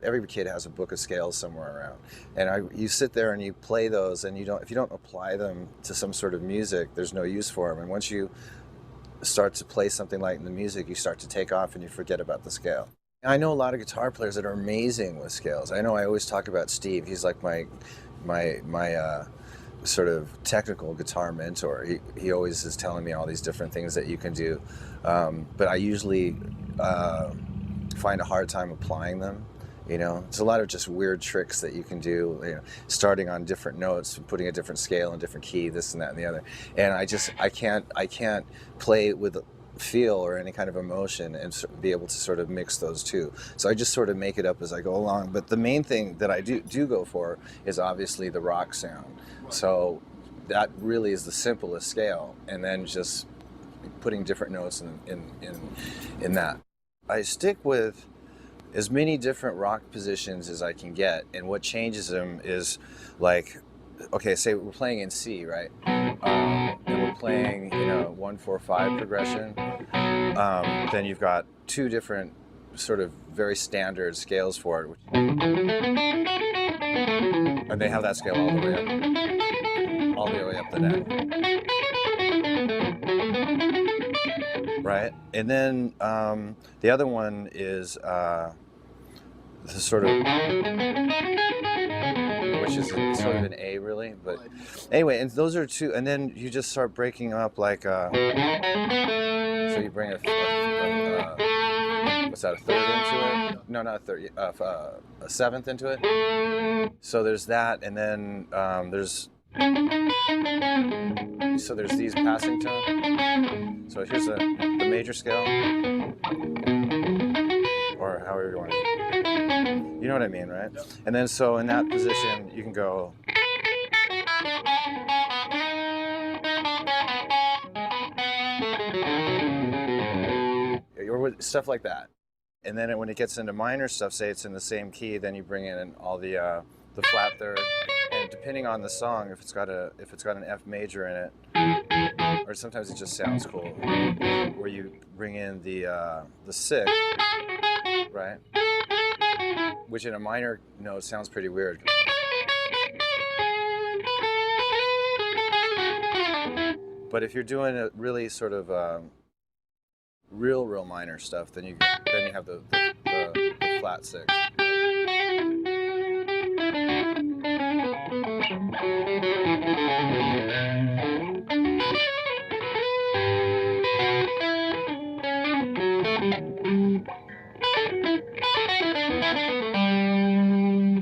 Every kid has a book of scales somewhere around, and you sit there and you play those, and if you don't apply them to some sort of music, there's no use for them. And once you start to play something like the music, you start to take off and you forget about the scale. I know a lot of guitar players that are amazing with scales. I know I always talk about Steve. He's like my sort of technical guitar mentor. He always is telling me all these different things that you can do, but I usually find a hard time applying them. It's a lot of just weird tricks that you can do, starting on different notes, putting a different scale and different key, this and that and the other. And I can't play with feel or any kind of emotion and be able to sort of mix those two. So I just sort of make it up as I go along. But the main thing that I do go for is obviously the rock sound. So that really is the simplest scale, and then just putting different notes in that. I stick with as many different rock positions as I can get, and what changes them is, like, okay, say we're playing in C, right? And we're playing 1-4-5 progression. Then you've got two different sort of very standard scales for it, and they have that scale all the way up the neck. Right, and then the other one is the sort of, which is sort of an A, really. But anyway, and those are two, and then you just start breaking up, like so you bring what's that, a third into it? No, not a third, a seventh into it. So there's that, and then there's these passing tones. So here's the major scale, or however you want to. You know what I mean, right? Yep. And then so in that position, you can go. Or stuff like that. And then when it gets into minor stuff, say it's in the same key, then you bring in all the flat third. And depending on the song, if it's got an F major in it, or sometimes it just sounds cool, where you bring in the sixth, right? Which in a minor note sounds pretty weird. But if you're doing a really sort of real minor stuff, then you have the flat sixth.